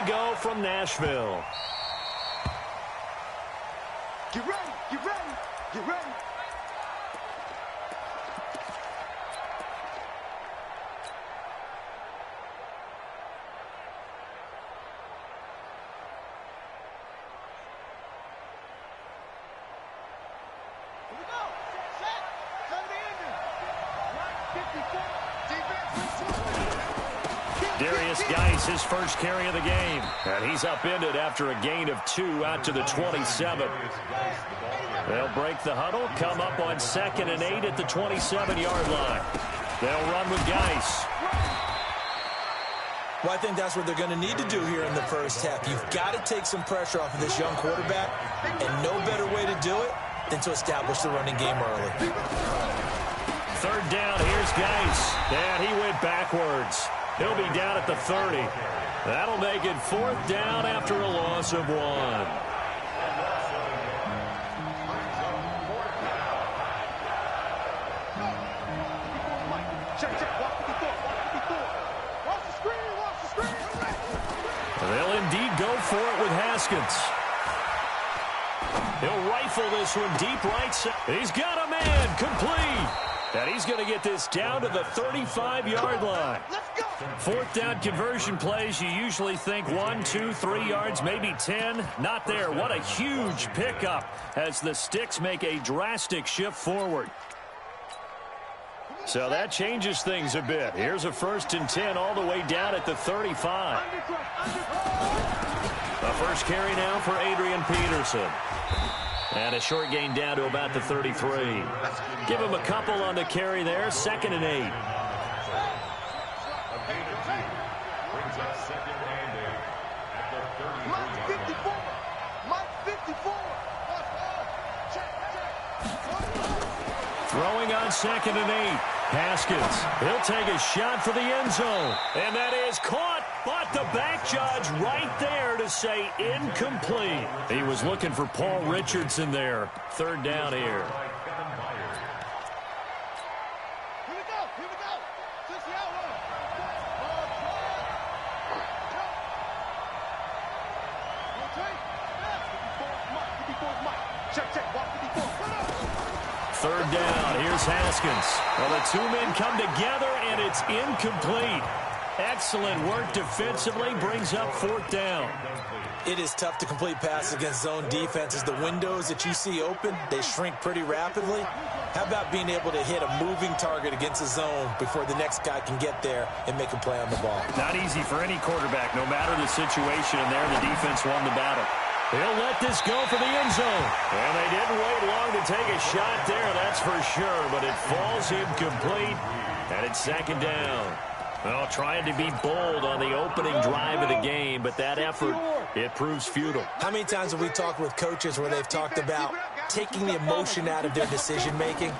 go from Nashville. Get ready, get ready, get ready. His first carry of the game, and he's upended after a gain of 2 out to the 27. They'll break the huddle, come up on 2nd and 8 at the 27-yard line. They'll run with Geis. Well, I think that's what they're going to need to do here in the first half. You've got to take some pressure off of this young quarterback, and no better way to do it than to establish the running game early. 3rd down, here's Geis, and he went backwards. He'll be down at the 30. That'll make it 4th down after a loss of 1. They'll indeed go for it with Haskins. He'll rifle this one deep right side. He's got a man, complete. And he's going to get this down to the 35-yard line. 4th down conversion plays, you usually think 1, 2, 3 yards, maybe 10. Not there. What a huge pickup as the Sticks make a drastic shift forward. So that changes things a bit. Here's a 1st and 10 all the way down at the 35. The first carry now for Adrian Peterson. And a short gain down to about the 33. Give him a couple on the carry there. 2nd and 8. Throwing on 2nd and 8. Haskins, he'll take a shot for the end zone. And that is caught, but the back judge right there to say incomplete. He was looking for Paul Richardson there. 3rd down here. Third down, here's Haskins. Well, the 2 men come together, and it's incomplete. Excellent work defensively, brings up 4th down. It is tough to complete passes against zone defenses. The windows that you see open, they shrink pretty rapidly. How about being able to hit a moving target against a zone before the next guy can get there and make a play on the ball? Not easy for any quarterback, no matter the situation, and there the defense won the battle. He'll let this go for the end zone. And they didn't wait long to take a shot there, that's for sure. But it falls incomplete, and it's 2nd down. Well, trying to be bold on the opening drive of the game, but that effort, it proves futile. How many times have we talked with coaches where they've talked about taking the emotion out of their decision-making?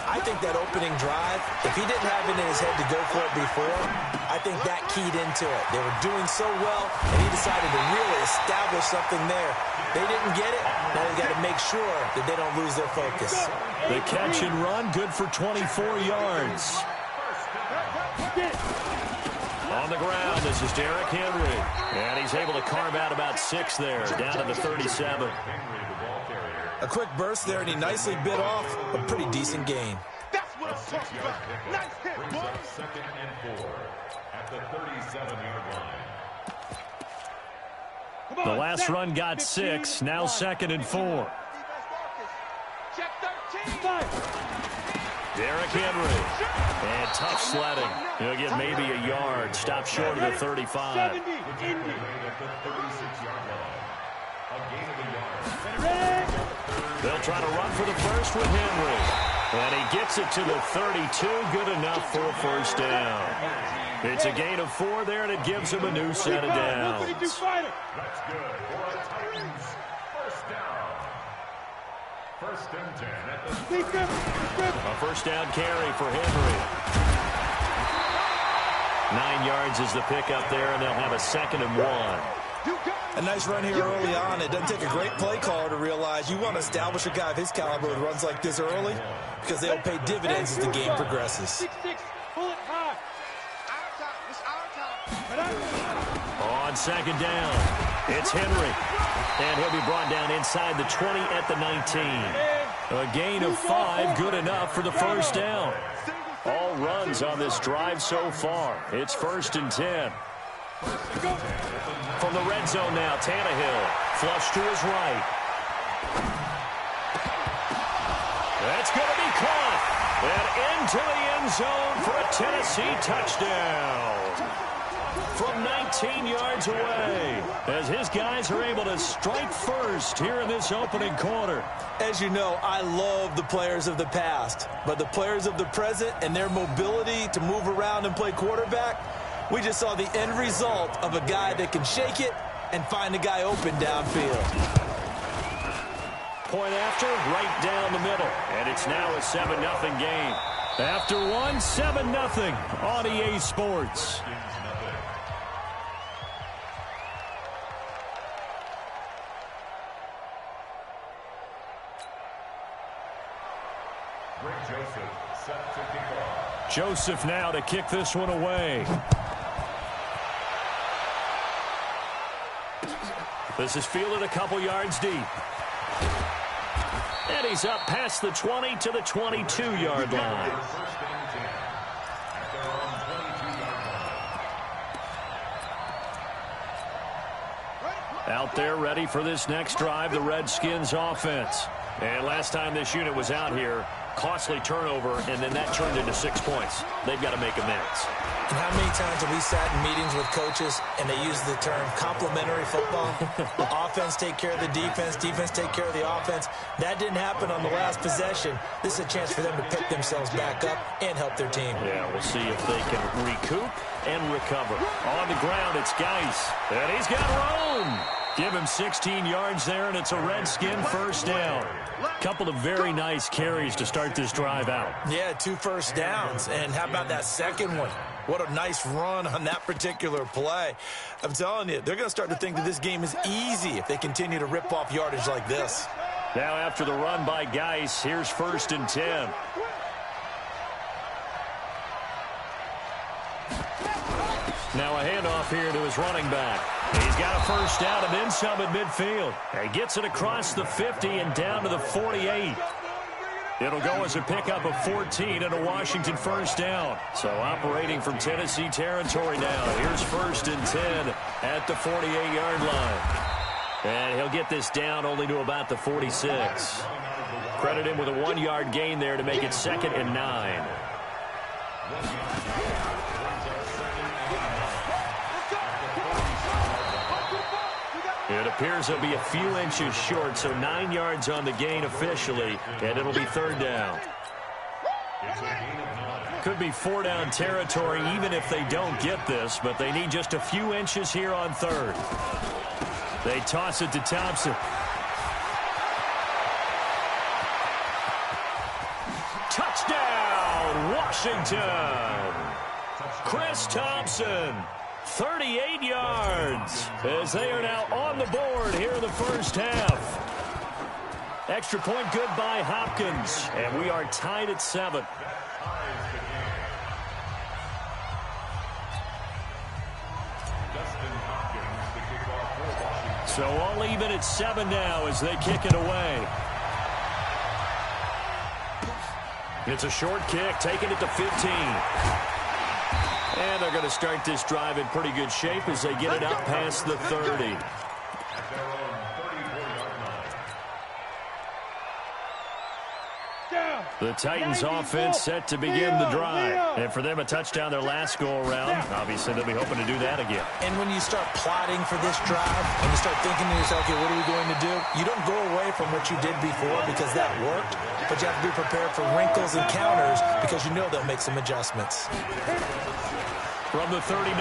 I think that opening drive, if he didn't have it in his head to go for it before, I think that keyed into it. They were doing so well, and he decided to really establish something there. They didn't get it. Now they've got to make sure that they don't lose their focus. The catch and run, good for 24 yards. On the ground, this is Derrick Henry. And he's able to carve out about 6 there, down to the 37. A quick burst there, and he nicely bit off a pretty decent gain. That's what I'm talking about. Nice hit, boy. 2nd and 4 at the 37-yard line. The last run got 6, now 2nd and 4. Check 13. Derrick Henry. And tough sledding. He'll get maybe a yard. Stop short of the 35. They'll try to run for the first with Henry. And he gets it to the 32. Good enough for a 1st down. It's a gain of 4 there, and it gives him a new set of downs. That's good for a Titans 1st down. 1st and 10 at the A 1st down carry for Henry. 9 yards is the pickup there, and they'll have a 2nd and 1. A nice run here early on. It doesn't take a great play caller to realize you want to establish a guy of his caliber with runs like this early because they'll pay dividends as the game progresses. On on second down. It's Henry. And he'll be brought down inside the 20 at the 19. A gain of 5, good enough for the first down. All runs on this drive so far. It's 1st and 10. From the red zone now, Tannehill. Flush to his right. That's going to be caught. And into the end zone for a Tennessee touchdown. From 19 yards away, as his guys are able to strike first here in this opening quarter. As you know, I love the players of the past, but the players of the present and their mobility to move around and play quarterback, we just saw the end result of a guy that can shake it and find a guy open downfield. Point after, right down the middle, and it's now a 7-0 game. After one, 7-0 on EA Sports. Joseph now to kick this one away. This is fielded a couple yards deep. And he's up past the 20 to the 22-yard line. Out there ready for this next drive, the Redskins offense. And last time this unit was out here, costly turnover, and then that turned into 6 points. They've got to make amends. And how many times have we sat in meetings with coaches and they use the term complementary football? Offense take care of the defense, defense take care of the offense. That didn't happen on the last possession. This is a chance for them to pick themselves back up and help their team. Yeah, we'll see if they can recoup and recover. On the ground, it's Geis. And he's got room. Give him 16 yards there, and it's a Redskin first down. Couple of very nice carries to start this drive out. Yeah, 2 first downs. And how about that second one? What a nice run on that particular play. I'm telling you, they're going to start to think that this game is easy if they continue to rip off yardage like this. Now after the run by Geis, here's 1st and 10. Now a handoff here to his running back. He's got a first down and then some at midfield. He gets it across the 50 and down to the 48. It'll go as a pickup of 14 and a Washington first down. So operating from Tennessee territory now. Here's 1st and 10 at the 48-yard line. And he'll get this down only to about the 46. Credit him with a 1-yard gain there to make it 2nd and 9. It appears he'll be a few inches short, so 9 yards on the gain officially, and it'll be 3rd down. Could be 4-down territory even if they don't get this, but they need just a few inches here on 3rd. They toss it to Thompson. Touchdown, Washington! Chris Thompson. 38 yards as they are now on the board here in the first half. Extra point good by Hopkins, and we are tied at 7. So all even at 7 now as they kick it away. It's a short kick, taking it to 15. And they're going to start this drive in pretty good shape as they get it up past the 30. The Titans offense set to begin the drive. And for them, a touchdown their last go-around. Obviously, they'll be hoping to do that again. And when you start plotting for this drive and you start thinking to yourself, okay, what are we going to do? You don't go away from what you did before because that worked, but you have to be prepared for wrinkles and counters because you know they'll make some adjustments. From the 39,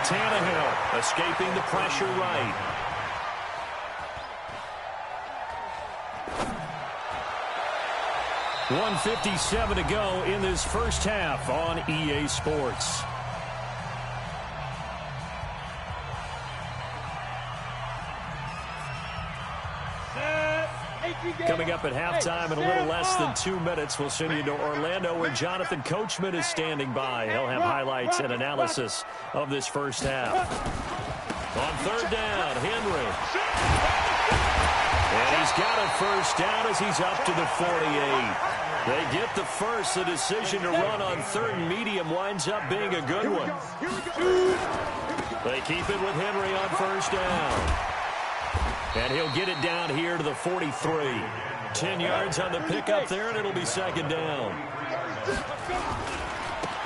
Tannehill escaping the pressure right. .157 to go in this first half on EA Sports. Coming up at halftime in a little less than 2 minutes, we'll send you to Orlando where Jonathan Coachman is standing by. He'll have highlights and analysis of this first half. On third down, Henry. And he's got a first down as he's up to the 48. They get the first. The decision to run on third and medium winds up being a good one. They keep it with Henry on first down. And he'll get it down here to the 43. 10 yards on the pickup there, and it'll be second down.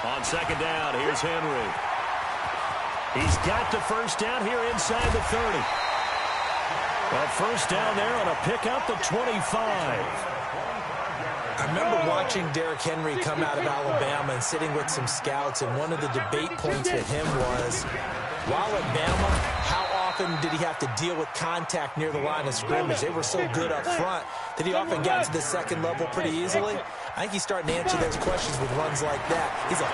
On second down, here's Henry. He's got the first down here inside the 30. A first down there on a pickup at 25. I remember watching Derrick Henry come out of Alabama and sitting with some scouts, and one of the debate points with him was, while at Bama, how often did he have to deal with contact near the line of scrimmage? They were so good up front that he often got to the second level pretty easily. I think he's starting to answer those questions with runs like that. He's a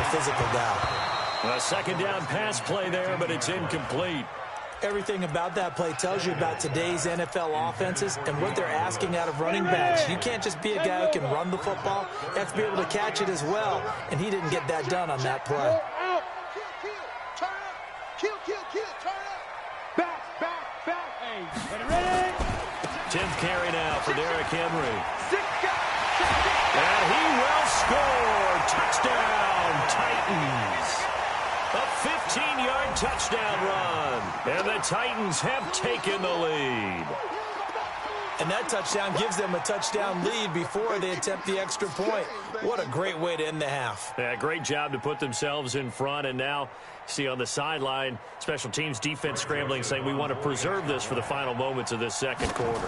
physical guy. A second down pass play there, but it's incomplete. Everything about that play tells you about today's NFL offenses and what they're asking out of running backs. You can't just be a guy who can run the football. You have to be able to catch it as well, and he didn't get that done on that play. Ready? 10th carry now for Derrick Henry. And he will score. Touchdown, Titans. A 15-yard touchdown run. And the Titans have taken the lead. And that touchdown gives them a touchdown lead before they attempt the extra point. What a great way to end the half. Yeah, great job to put themselves in front. And now, see on the sideline, special teams defense scrambling, saying we want to preserve this for the final moments of this second quarter.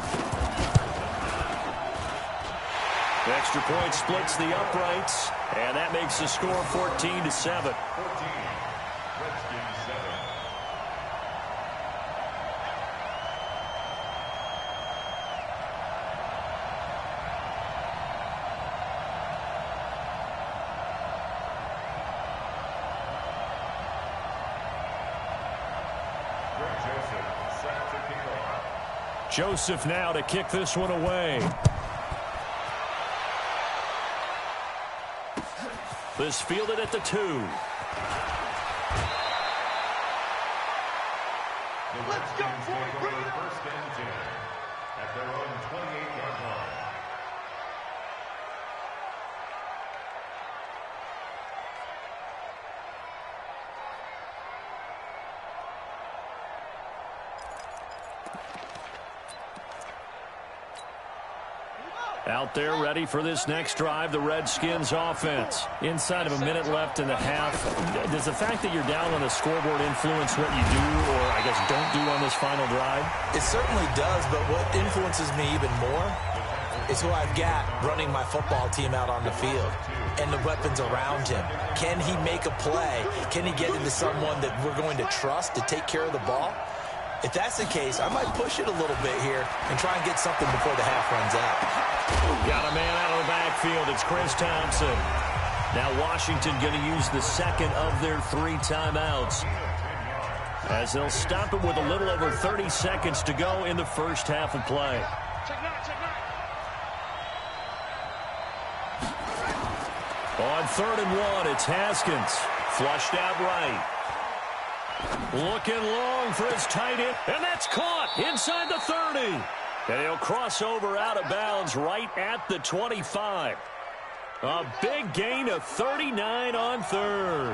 The extra point splits the uprights, and that makes the score 14-7. Joseph now to kick this one away. This fielded at the 2. Let's go, boy. Bring it on. First and 10 at their own 28-yard line. Out there ready for this next drive, the Redskins offense. Inside of a minute left in the half. Does the fact that you're down on the scoreboard influence what you do, or I guess don't do on this final drive? It certainly does, but what influences me even more is who I've got running my football team out on the field and the weapons around him. Can he make a play? Can he get into someone that we're going to trust to take care of the ball? If that's the case, I might push it a little bit here and try and get something before the half runs out. Got a man out of the backfield. It's Chris Thompson. Now Washington going to use the second of their 3 timeouts, as they'll stop it with a little over 30 seconds to go in the first half of play. On 3rd and 1, it's Haskins. Flushed out right. Looking long for his tight end. And that's caught inside the 30. And he'll cross over out of bounds right at the 25. A big gain of 39 on 3rd.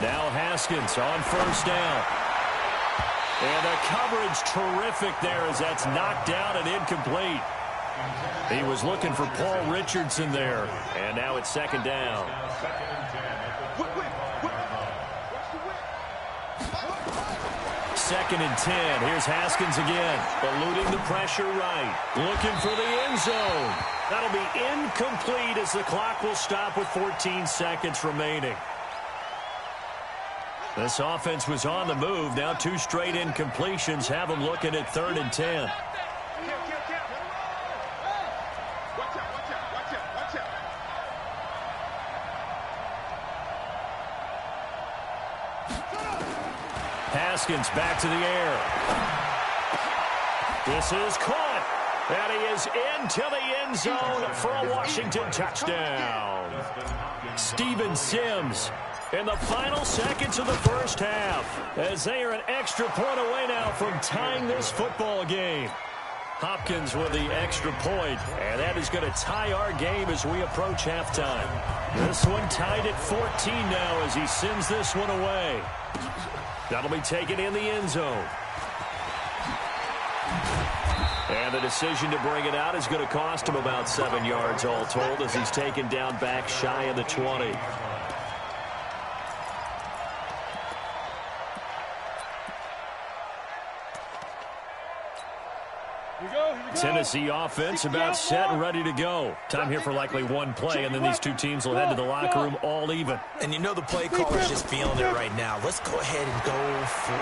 Now Haskins on first down. And the coverage terrific there as that's knocked down and incomplete. He was looking for Paul Richardson there. And now it's second down. Second and 10. Here's Haskins again. Eluding the pressure right. Looking for the end zone. That'll be incomplete as the clock will stop with 14 seconds remaining. This offense was on the move. Now 2 straight incompletions have them looking at 3rd and 10. Haskins back to the air. This is caught. And he is into the end zone for a Washington touchdown. Steven Sims in the final seconds of the first half, as they are an extra point away now from tying this football game. Hopkins with the extra point, and that is going to tie our game as we approach halftime. This one tied at 14 now as he sends this one away. That'll be taken in the end zone. And the decision to bring it out is going to cost him about 7 yards all told as he's taken down back shy of the 20. Tennessee offense about set and ready to go. Time here for likely one play, and then these two teams will head to the locker room all even. And you know the play caller's just feeling it right now. Let's go ahead and go for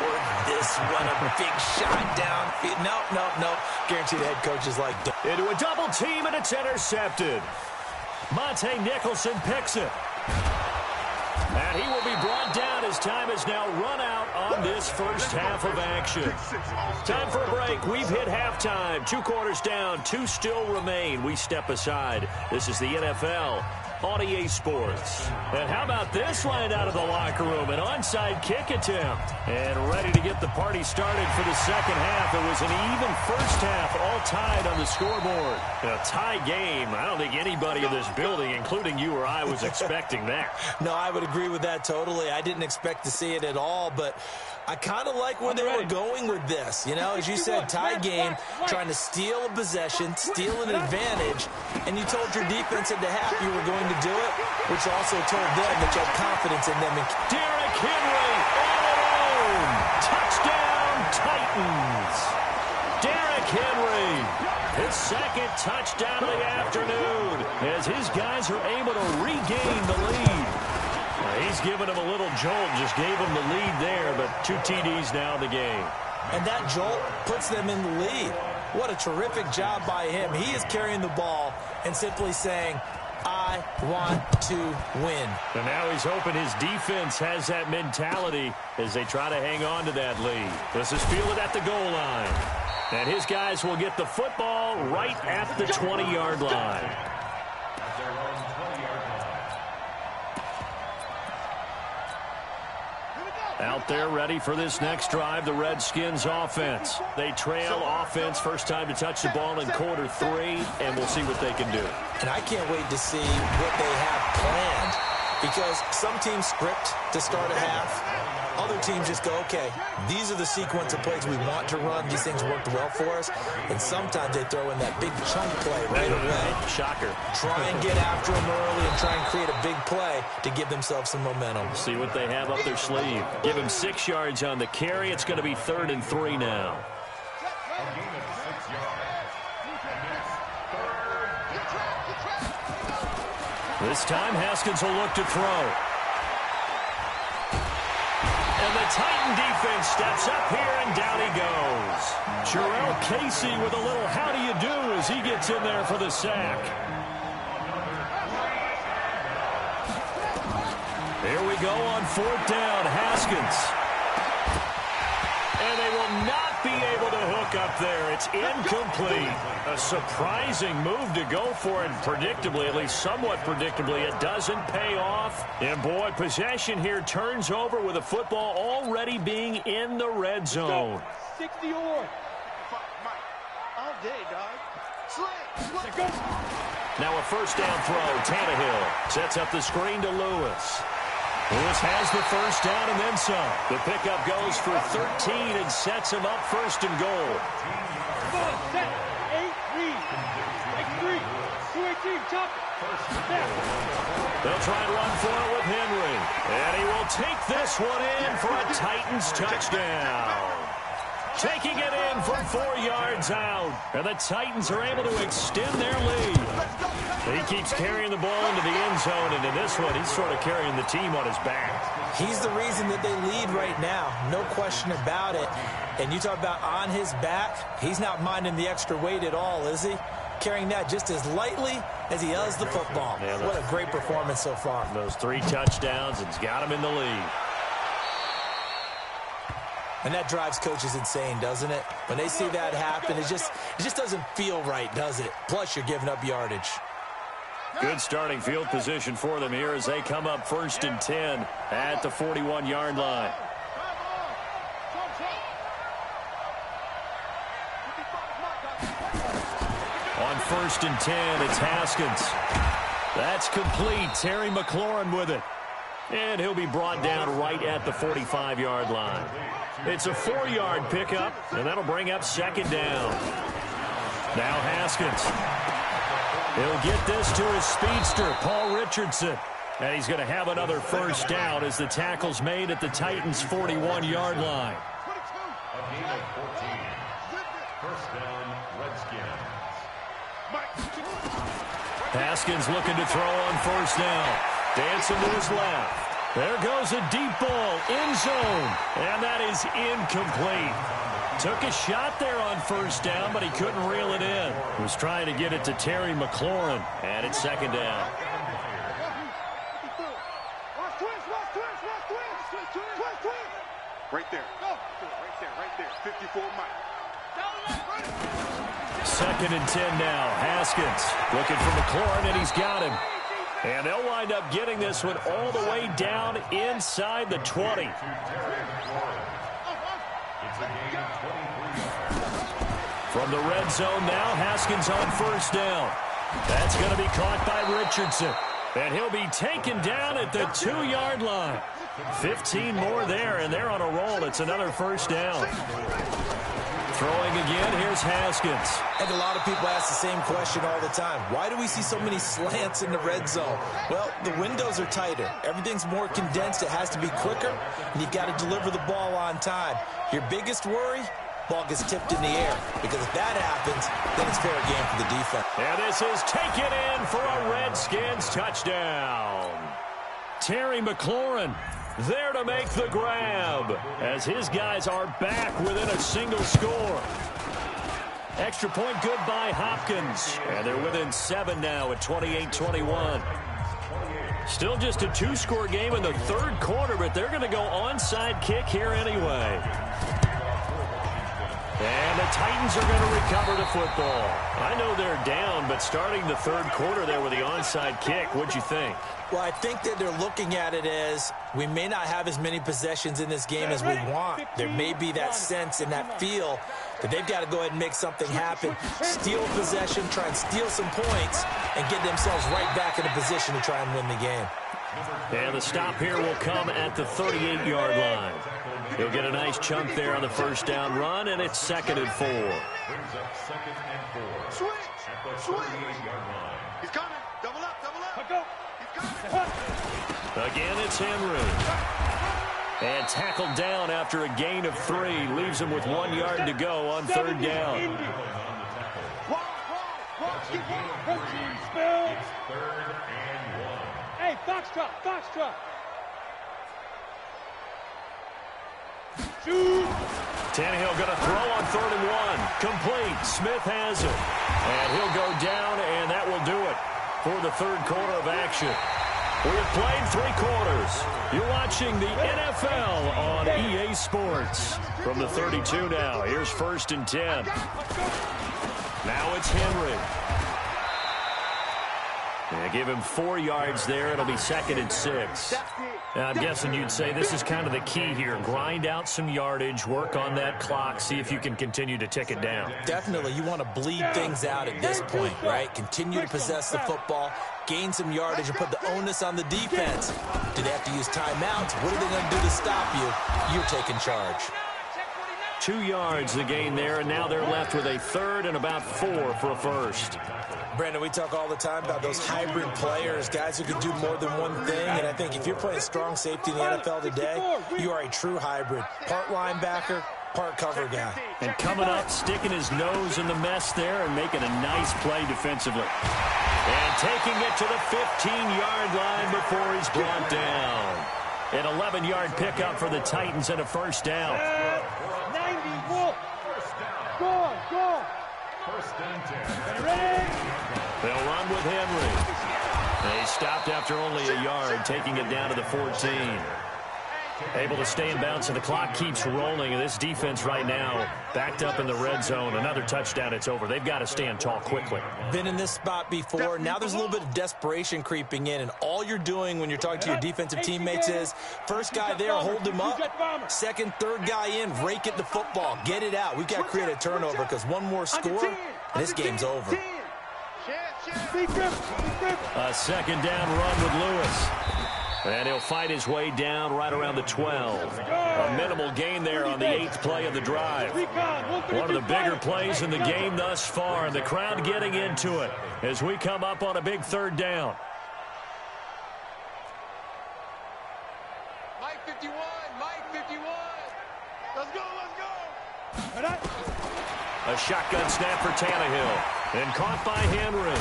this one. A big shot down. No. Guaranteed the head coach is like... Into a double team, and it's intercepted. Monte Nicholson picks it. And he will be brought down as time is now run out on this first half of action. Time for a break. We've hit halftime. 2 quarters down. 2 still remain. We step aside. This is the NFL on EA Sports. And how about this line out of the locker room? An onside kick attempt. And ready to get the party started for the second half. It was an even first half, all tied on the scoreboard. A tie game. I don't think anybody in this building, including you or I, was expecting that. No, I would agree with that totally. I didn't expect to see it at all, but I kind of like where they were going with this. You know, as you said, tie game, trying to steal a possession, steal an advantage, and you told your defense at the half you were going to do it, which also told them that you had confidence in them. Derrick Henry all alone. Touchdown, Titans. Derrick Henry, his second touchdown of the afternoon, as his guys are able to regain the lead. He's given him a little jolt, just gave him the lead there, but 2 TDs now in the game. And that jolt puts them in the lead. What a terrific job by him. He is carrying the ball and simply saying, I want to win. And now he's hoping his defense has that mentality as they try to hang on to that lead. This is fielded at the goal line. And his guys will get the football right at the 20-yard line. Out there ready for this next drive, the Redskins offense. They trail offense, first time to touch the ball in quarter 3, and we'll see what they can do. And I can't wait to see what they have planned, because some teams script to start a half. Other teams just go, okay, these are the sequence of plays we want to run. These things worked well for us. And sometimes they throw in that big chunk play right away. Shocker. Try and get after them early and try and create a big play to give themselves some momentum. See what they have up their sleeve. Give him 6 yards on the carry. It's going to be 3rd and 3 now. This time, Haskins will look to throw. And the Titan defense steps up here, and down he goes. Jarrell Casey with a little how do you do as he gets in there for the sack. Here we go on 4th down, Haskins. And they will not be able to hook up there. It's incomplete. A surprising move to go for it predictably, at least somewhat predictably. It doesn't pay off. And, boy, possession here turns over with the football already being in the red zone. 60 or all day, dog. Now a first down throw. Tannehill sets up the screen to Lewis. Lewis has the first down and then some. The pickup goes for 13 and sets him up 1st and goal. Set, 8, read. Like 3, 2-18, chop it. They'll try and run for it with Henry. And he will take this one in for a Titans touchdown. Taking it in from 4 yards out. And the Titans are able to extend their lead. He keeps carrying the ball into the end zone, and in this one, he's sort of carrying the team on his back. He's the reason that they lead right now. No question about it. And you talk about on his back, he's not minding the extra weight at all, is he? Carrying that just as lightly as he does the football. Yeah, what a great performance so far. Those 3 touchdowns, it's got him in the lead. And that drives coaches insane, doesn't it? When they see that happen, it just doesn't feel right, does it? Plus, you're giving up yardage. Good starting field position for them here as they come up 1st and 10 at the 41-yard line. On 1st and 10, it's Haskins. That's complete. Terry McLaurin with it. And he'll be brought down right at the 45-yard line. It's a 4-yard pickup, and that'll bring up 2nd down. Now Haskins. He'll get this to his speedster, Paul Richardson. And he's going to have another 1st down as the tackle's made at the Titans' 41-yard line. Haskins looking to throw on 1st down. Dancing to his left. There goes a deep ball, end zone. And that is incomplete. Took a shot there on 1st down, but he couldn't reel it in. Was trying to get it to Terry McLaurin. And it's 2nd down. Right there. Right there. 54 Mike. 2nd and 10 now. Haskins looking for McLaurin, and he's got him. And they'll wind up getting this one all the way down inside the 20. From the red zone now, Haskins on 1st down. That's going to be caught by Richardson. And he'll be taken down at the 2-yard line. 15 more there, and they're on a roll. It's another 1st down. Throwing again, here's Haskins. I think a lot of people ask the same question all the time. Why do we see so many slants in the red zone? Well, the windows are tighter. Everything's more condensed. It has to be quicker, and you've got to deliver the ball on time. Your biggest worry? Ball gets tipped in the air, because if that happens, then it's fair game for the defense. And this is taken in for a Redskins touchdown. Terry McLaurin there to make the grab as his guys are back within a single score. Extra point good by Hopkins. And they're within 7 now at 28-21. Still just a 2-score game in the 3rd quarter, but they're going to go onside kick here anyway. And the Titans are going to recover the football. I know they're down, but starting the 3rd quarter there with the onside kick, what'd you think? Well, I think that they're looking at it as we may not have as many possessions in this game as we want. There may be that sense and that feel that they've got to go ahead and make something happen, steal possession, try and steal some points, and get themselves right back in a position to try and win the game. And the stop here will come at the 38-yard line. He'll get a nice chunk there on the 1st down run, and it's 2nd and 4. Switch. He's coming. Double up. Go. He's coming. Again, it's Henry. And tackled down after a gain of 3. Leaves him with 1 yard to go on 3rd down. Hey, Foxtrot. Shoot. Tannehill going to throw on 3rd and 1. Complete. Smith has it. And he'll go down, and that will do it for the 3rd quarter of action. We have played 3 quarters. You're watching the NFL on EA Sports. From the 32 now, here's 1st and 10. Now it's Henry. Yeah, give him 4 yards there. It'll be 2nd and 6. Now, I'm guessing you'd say this is kind of the key here. Grind out some yardage, work on that clock, see if you can continue to tick it down. Definitely. You want to bleed things out at this point, right? Continue to possess the football, gain some yardage, and put the onus on the defense. Do they have to use timeouts? What are they going to do to stop you? You're taking charge. 2 yards the gain there, and now they're left with a 3rd and about 4 for a 1st. Brandon, we talk all the time about those hybrid players, guys who can do more than one thing. And I think if you're playing strong safety in the NFL today, you are a true hybrid. Part linebacker, part cover guy. And coming up, sticking his nose in the mess there and making a nice play defensively. And taking it to the 15-yard line before he's brought down. An 11-yard pickup for the Titans and a 1st down. 91. Go. 1st and 10. Ready? They'll run with Henry. They stopped after only a yard, taking it down to the 14. Able to stay in bounds, and the clock keeps rolling. And this defense right now backed up in the red zone. Another touchdown, it's over. They've got to stand tall quickly. Been in this spot before. Now there's a little bit of desperation creeping in, and all you're doing when you're talking to your defensive teammates is first guy there, hold him up. Second, third guy in, rake at the football. Get it out. We've got to create a turnover because one more score, and this game's over. A second down run with Lewis. And he'll fight his way down right around the 12. A minimal gain there on the 8th play of the drive. One of the bigger plays in the game thus far, and the crowd getting into it as we come up on a big third down. Mike 51, Mike 51. Let's go, let's go. A shotgun snap for Tannehill, and caught by Henry.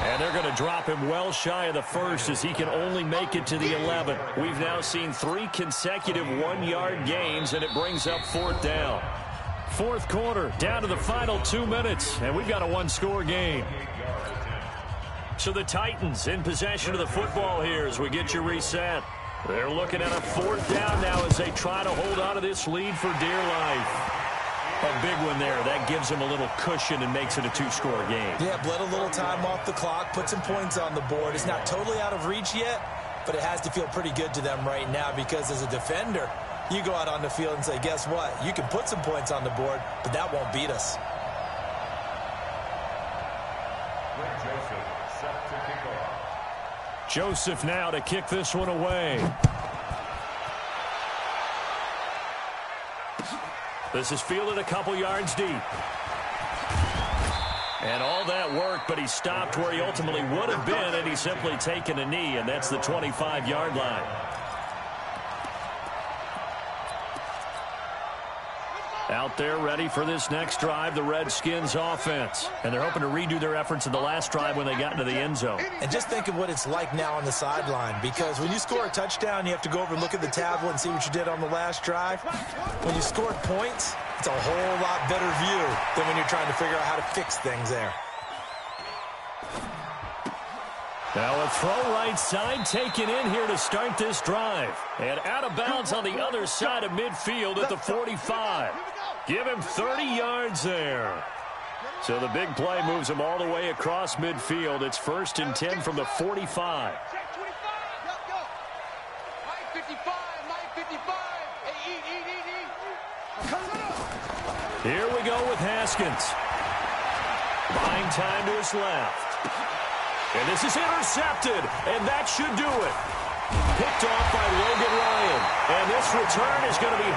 And they're going to drop him well shy of the first as he can only make it to the 11. We've now seen 3 consecutive one-yard gains, and it brings up 4th down. 4th quarter, down to the final 2 minutes, and we've got a one-score game. So the Titans in possession of the football here as we get you reset. They're looking at a 4th down now as they try to hold on to this lead for dear life. A big one there. That gives them a little cushion and makes it a 2-score game. Yeah, bled a little time off the clock, put some points on the board. It's not totally out of reach yet, but it has to feel pretty good to them right now because as a defender, you go out on the field and say, guess what? You can put some points on the board, but that won't beat us. Joseph now to kick this one away. This is fielded a couple yards deep. And all that work, but he stopped where he ultimately would have been, and he's simply taken a knee, and that's the 25-yard line. Out there ready for this next drive, the Redskins offense. And they're hoping to redo their efforts in the last drive when they got into the end zone. And just think of what it's like now on the sideline, because when you score a touchdown, you have to go over and look at the tablet and see what you did on the last drive. When you scored points, it's a whole lot better view than when you're trying to figure out how to fix things there. Now a throw right side taken in here to start this drive. And out of bounds on the other side of midfield at the 45. Give him 30 yards there. So the big play moves him all the way across midfield. It's 1st and 10 from the 45. Here we go with Haskins. Buying time to his left. And this is intercepted, and that should do it. Picked off by Logan Ryan. And this return is going to be